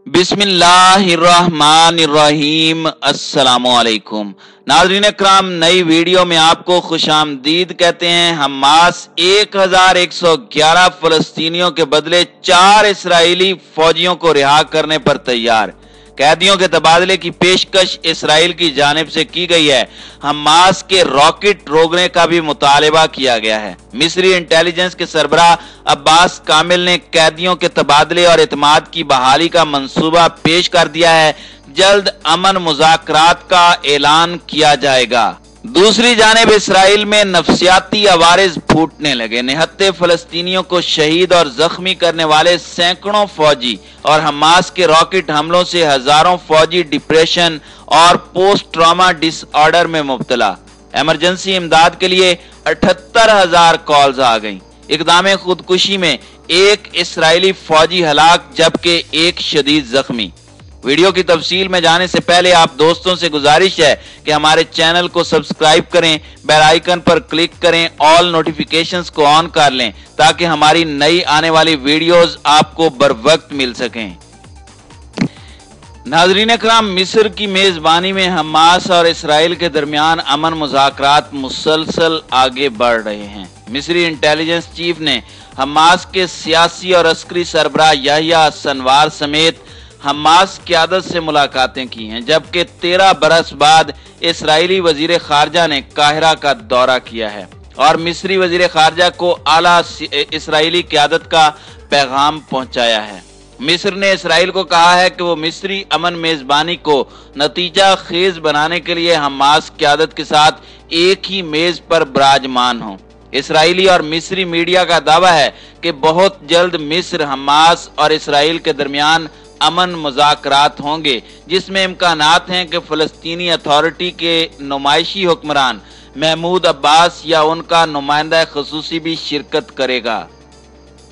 बिस्मिल्लाहिर्रहमानिर्रहीम। अस्सलामुअलैकुम नाज़रीन इकराम, नई वीडियो में आपको खुशामदीद कहते हैं। हमास 1111 फलस्तीनियों के बदले 4 इस्राएली फौजियों को रिहा करने पर तैयार। कैदियों के तबादले की पेशकश इसराइल की जानिब से की गई है। हमास के रॉकेट रोकने का भी मुतालबा किया गया है। मिस्री इंटेलिजेंस के सरबराह अब्बास कामिल ने कैदियों के तबादले और इत्माद की बहाली का मंसूबा पेश कर दिया है। जल्द अमन मुज़ाकरात का ऐलान किया जाएगा। दूसरी जानिब इसराइल में नफसियाती अवारिज फूटने लगे। निहत्ते फलस्तीनियों को शहीद और जख्मी करने वाले सैकड़ों फौजी और हमास के रॉकेट हमलों से हजारों फौजी डिप्रेशन और पोस्ट ट्रॉमा डिसऑर्डर में मुब्तला। इमरजेंसी इमदाद के लिए 78,000 कॉल्स आ गईं। इक़दाम खुदकुशी में एक इसराइली फौजी हलाक जबकि एक शदीद जख्मी। वीडियो की तफसील में जाने से पहले आप दोस्तों से गुजारिश है कि हमारे चैनल को सब्सक्राइब करें, बेल आइकन पर क्लिक करें, ऑल नोटिफिकेशंस को ऑन कर लें ताकि हमारी नई आने वाली वीडियोस आपको बर वक्त मिल सकें। नाज़रीन इकराम, मिस्र की मेजबानी में हमास और इसराइल के दरमियान अमन मुज़ाकरात मुसलसल आगे बढ़ रहे हैं। मिस्री इंटेलिजेंस चीफ ने हमास के सियासी और अस्करी सरबराह याह्या सिनवार समेत हमास क़यादत से मुलाकातें की हैं, जबकि 13 बरस बाद इसराइली वजीर खारजा ने काहिरा का दौरा किया है और मिस्री वजीर खारजा को आला इसराइली क़यादत का पैगाम पहुंचाया है। मिस्र ने इसराइल को कहा है कि वो मिस्री अमन मेजबानी को नतीजा खेज बनाने के लिए हमास क़यादत के साथ एक ही मेज पर विराजमान हो। इसराइली और मिस्री मीडिया का दावा है कि बहुत जल्द मिस्र, हमास और इसराइल के दरमियान अमन मुज़ाकरात होंगे, जिसमें इम्कानात हैं कि फ़लस्तीनी अथॉरिटी के नुमाइशी हुक्मरान महमूद अब्बास या उनका नुमाइंदा ख़ुसूसी भी शिरकत करेगा।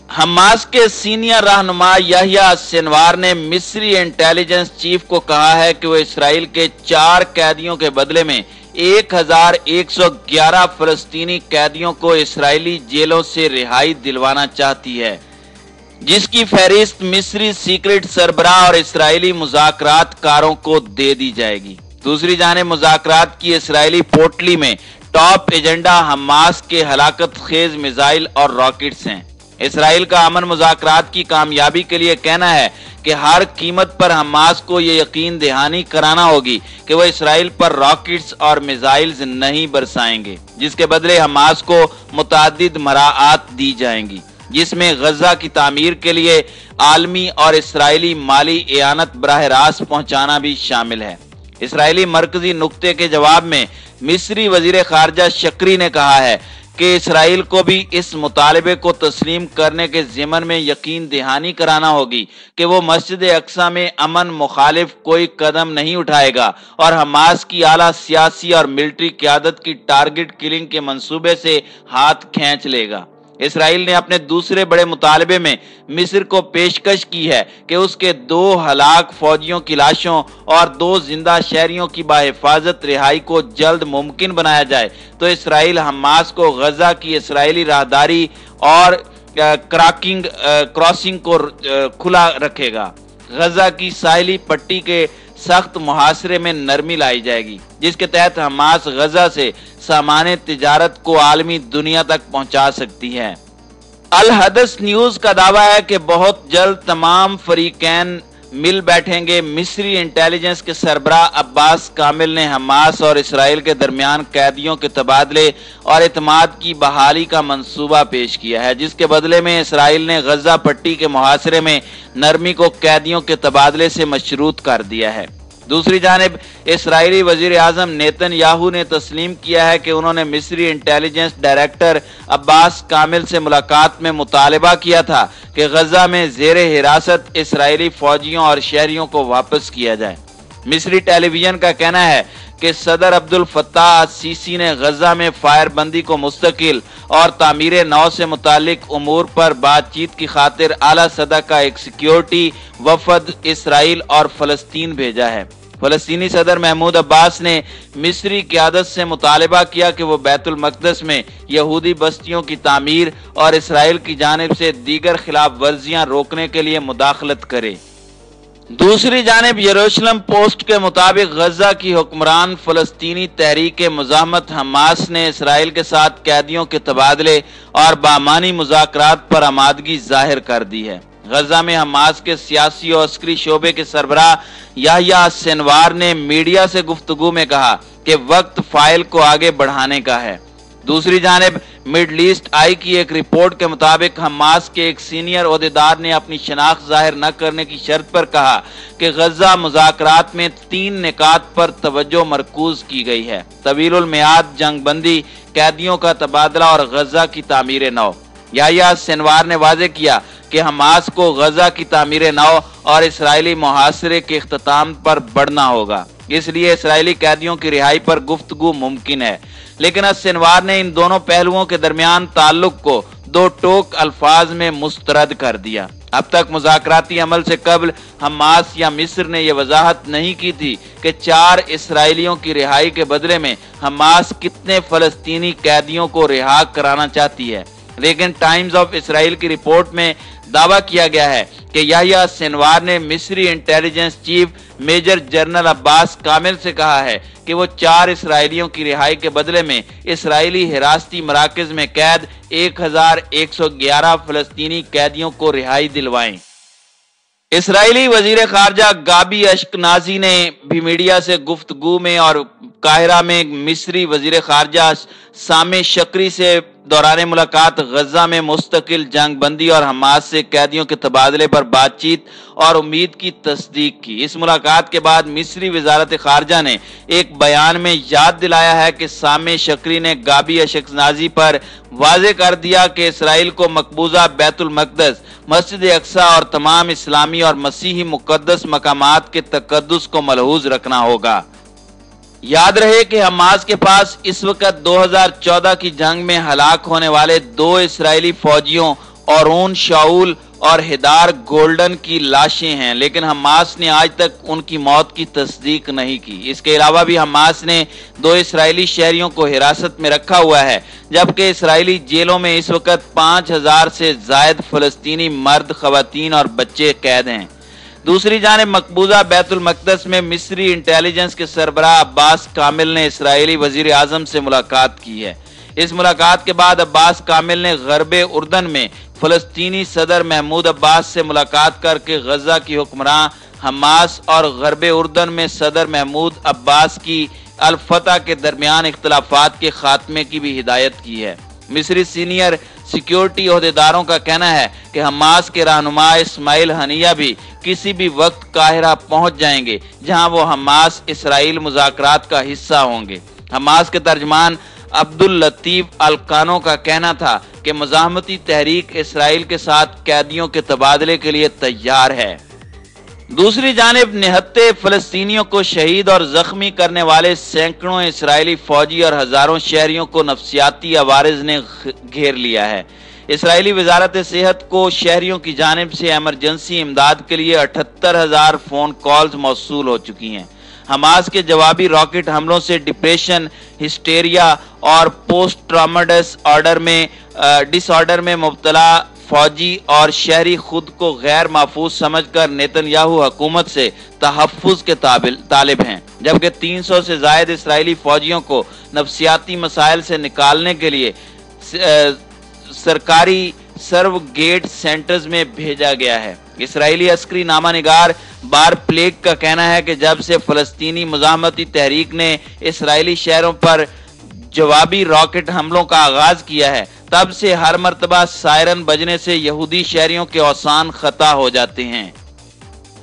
हमास के सीनियर रहनुमा याह्या सिनवार ने मिस्री इंटेलिजेंस चीफ को कहा है कि वो इसराइल के 4 कैदियों के बदले में 1111 फ़लस्तीनी कैदियों को इसराइली जेलों से रिहाई दिलवाना चाहती है, जिसकी फहरिस्त मिस्री सीक्रेट सरबराह और इसराइली मुज़ाकरात कारों को दे दी जाएगी। दूसरी जानिब मुज़ाकरात की इसराइली पोटली में टॉप एजेंडा हमास के हलाकत खेज मिसाइल और रॉकेट्स हैं। इसराइल का अमन मुज़ाकरात की कामयाबी के लिए कहना है कि हर कीमत पर हमास को ये यकीन दहानी कराना होगी कि वह इसराइल पर रॉकेट्स और मिसाइल्स नहीं बरसाएंगे, जिसके बदले हमास को मुतअद्दिद मराआत दी जाएंगी, जिसमें गजा की तामीर के लिए आलमी और इसराइली माली एआनत बराह रास्त पहुंचाना भी शामिल है। इसराइली मरकजी नुक्ते के जवाब में मिस्री वजीर खारजा शकरी ने कहा है कि इसराइल को भी इस मुतालबे को तस्लीम करने के ज़िमन में यकीन दहानी कराना होगी कि वो मस्जिद अक्सा में अमन मुखालिफ कोई कदम नहीं उठाएगा और हमास की आला सियासी और मिलिट्री क़यादत की टारगेट किलिंग के मंसूबे से हाथ खींच लेगा। इसराइल ने अपने दूसरे बड़े मुतालबे में मिस्र को पेशकश की है कि उसके 2 हलाक फौजियों की लाशों और 2 जिंदा शहरियों की बाहिफाजत रिहाई को जल्द मुमकिन बनाया जाए तो इसराइल हमास को गजा की इसराइली राहदारी और क्रॉसिंग को खुला रखेगा। गजा की साहिली पट्टी के सख्त मुहासरे में नरमी लाई जाएगी, जिसके तहत हमास गजा से सामान्य तिजारत को आलमी दुनिया तक पहुंचा सकती है। अल हदस न्यूज का दावा है कि बहुत जल्द तमाम फरीकैन मिल बैठेंगे। मिस्री इंटेलिजेंस के सरबराह अब्बास कामिल ने हमास और इसराइल के दरमियान कैदियों के तबादले और इत्माद की बहाली का मंसूबा पेश किया है, जिसके बदले में इसराइल ने गजा पट्टी के मुहासरे में नरमी को कैदियों के तबादले से मशरूत कर दिया है। दूसरी जानिब इसराइली वजीर आजम नेतन्याहू ने तस्लीम किया है कि उन्होंने मिस्री इंटेलिजेंस डायरेक्टर अब्बास कामिल से मुलाकात में मुतालबा किया था कि गजा में ज़ेरे हिरासत इसराइली फौजियों और शहरियों को वापस किया जाए। मिस्री टेलीविजन का कहना है कि सदर अब्दुल फत्ताह सीसी ने गजा में फायरबंदी को मुस्तकिल और तामीर नौ से मुतालिक उमूर पर बातचीत की खातिर आला सतह का एक सिक्योरिटी वफद इसराइल और फलस्तीन भेजा है। फलस्तीनी सदर महमूद अब्बास ने मिस्री क़यादत से मुतालबा किया कि वो बैतुल मक़दस में यहूदी बस्तियों की तामीर और इसराइल की जानिब से दीगर खिलाफ वर्जियां रोकने के लिए मुदाखलत करे। दूसरी जानिब यरूशलेम पोस्ट के मुताबिक गजा की हुक्मरान फलस्तीनी तहरीक मुज़ाहमत हमास ने इसराइल के साथ कैदियों के तबादले और बामानी मुज़ाकरात पर आमादगी जाहिर कर दी है। गजा में हमास के सियासी और अस्करी शोबे के सरबराह याह्या सिनवार ने मीडिया से गुफ्तगू में कहा कि वक्त फाइल को आगे बढ़ाने का है। दूसरी जानिब मिडल ईस्ट आई की एक रिपोर्ट के मुताबिक हमास के एक सीनियर ओहदेदार ने अपनी शनाख्त जाहिर न करने की शर्त पर कहा कि गजा मुज़ाकरात में 3 निकात पर तवज्जो मरकूज की गई है: तवीलुल मियाद जंगबंदी, कैदियों का तबादला और गजा की तामीर नौ। याह्या सिनवार ने वाज़ेह किया कि हमास को गजा की तामीर नौ और इसराइली मुहासरे के इख्तिताम पर बढ़ना होगा, इसलिए इसराइली कैदियों की रिहाई पर गुफ्तगू मुमकिन है। लेकिन सिनवार ने इन दोनों पहलुओं के दरमियान ताल्लुक को 2 टोक अल्फाज में मुस्तरद कर दिया। अब तक मुज़ाकराती अमल से कबल हमास या मिस्र ने यह वजाहत नहीं की थी कि 4 इसराइलियों की रिहाई के बदले में हमास कितने फलस्तीनी कैदियों को रिहा कराना चाहती है। लेकिन टाइम्स ऑफ इसराइल की रिपोर्ट में दावा किया गया है कि याह्या सिनवार ने मिस्री intelligence chief major general Abbas Kamil से कहा है कि वो 4 इसराइलियों की रिहाई के बदले में इसराइली हिरासती मराकज में कैद 1111 फलस्तीनी कैदियों को रिहाई दिलवाएं। इसराइली वजीर खारजा गाबी अश्कनाजी ने भी मीडिया से गुफ्तगू में और काहिरा में मिस्री वजीर खारजा सामे शकरी से दौरान मुलाकात गजा में मुस्तकिल जंगबंदी और हमास से कैदियों के तबादले पर बातचीत और उम्मीद की तस्दीक की। इस मुलाकात के बाद मिस्री वजारत खारजा ने एक बयान में याद दिलाया है कि सामे शकरी ने गाबी अश्कनाजी पर वाज़ेह कर दिया कि इसराइल को मकबूजा बैतुल मक़दस, मस्जिद अक्सा और तमाम इस्लामी और मसीही मुक़द्दस मकामात के तक़द्दुस को मलहूज रखना होगा। याद रहे कि हमास के पास इस वक्त 2014 की जंग में हलाक होने वाले 2 इसराइली फौजियों ओरोन शाउल और हिदार गोल्डन की लाशें हैं, लेकिन हमास ने आज तक उनकी मौत की तस्दीक नहीं की। इसके अलावा भी हमास ने 2 इसराइली शहरियों को हिरासत में रखा हुआ है, जबकि इसराइली जेलों में इस वक्त 5000 से जायद फलस्तीनी मर्द, खवातीन और बच्चे कैद हैं। दूसरी जानिब मकबूजा बैतुल मक़दस में मिस्री इंटेलिजेंस के सरबराह अब्बास कामिल ने इसराइली वजीर आजम से मुलाकात की है। इस मुलाकात के बाद अब्बास कामिल ने गरबे उर्दन में फलस्तीनी सदर महमूद अब्बास से मुलाकात करके गजा की हुक्मरान हमास और गरबे उर्दन में सदर महमूद अब्बास की अल-फतह के दरमियान इख्तिलाफात के खात्मे की भी हिदायत की है। मिस्री सीनियर सिक्योरिटी ओहदेदारों का कहना है कि हमास के रहनुमा इस्माइल हनिया भी किसी भी वक्त काहिरा पहुंच जाएंगे, जहां वो हमास इसराइल मुज़ाकरात का हिस्सा होंगे। हमास के तर्जमान अब्दुल लतीफ अलकानो का कहना था कि मुज़ाहमती तहरीक इसराइल के साथ कैदियों के तबादले के लिए तैयार है। दूसरी जानिब निहत्ते फलस्तीनियों को शहीद और जख्मी करने वाले सैकड़ों इसराइली फौजी और हजारों शहरियों को नफसियाती अवारिज ने घेर लिया है। इसराइली वजारत सेहत को शहरियों की जानिब से एमरजेंसी इमदाद के लिए 78,000 फोन कॉल्स मौसूल हो चुकी हैं। हमास के जवाबी रॉकेट हमलों से डिप्रेशन, हिस्टेरिया और पोस्ट ट्रॉमाटिक डिसऑर्डर में मुब्तला फौजी और शहरी खुद को गैर महफूज समझकर नेतन्याहू हुकूमत से तहफ्फुज के तालिब हैं, जबकि 300 से जायद इसराइली फौजियों को नफसियाती मसाइल से निकालने के लिए सरकारी सर्व गेट सेंटर्स में भेजा गया है। इसराइली अस्करी नामानिगार बार प्लेग का कहना है कि जब से फलस्तीनी मुज़ाहमती तहरीक ने इसराइली शहरों पर जवाबी रॉकेट हमलों का आगाज किया है, तब से हर मर्तबा सायरन बजने से यहूदी शहरियों के औसान खता हो जाते हैं।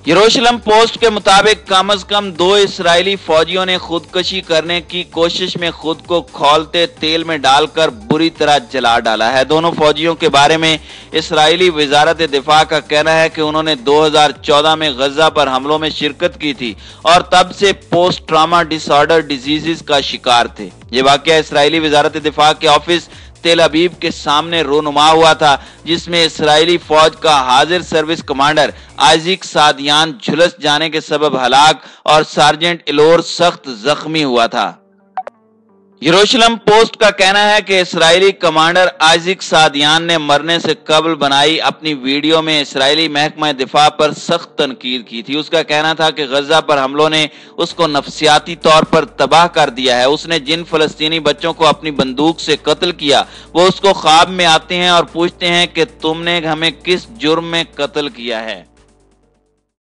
यरूशलेम पोस्ट के मुताबिक कम से कम 2 इसराइली फौजियों ने खुदकशी करने की कोशिश में खुद को खौलते तेल में डालकर बुरी तरह जला डाला है। दोनों फौजियों के बारे में इसराइली वजारत दिफा का कहना है कि उन्होंने 2014 में गजा पर हमलों में शिरकत की थी और तब से पोस्ट ट्रामा डिसऑर्डर डिजीजेस का शिकार थे। ये वाकया इसराइली वजारत दिफा के ऑफिस तेल अबीब के सामने रोनुमा हुआ था, जिसमें इसराइली फौज का हाजिर सर्विस कमांडर आइजिक सादियान झुलस जाने के सबब हलाक और सार्जेंट इलोर सख्त जख्मी हुआ था। यरूशलेम पोस्ट का कहना है कि इस्राएली कमांडर आइजिक सादियान ने मरने से कबल बनाई अपनी वीडियो में इस्राएली महकमा दिफा पर सख्त तनकीद की थी। उसका कहना था कि गजा पर हमलों ने उसको नफसियाती तौर पर तबाह कर दिया है। उसने जिन फलस्तीनी बच्चों को अपनी बंदूक से कत्ल किया वो उसको ख्वाब में आते हैं और पूछते हैं कि तुमने हमें किस जुर्म में कत्ल किया है।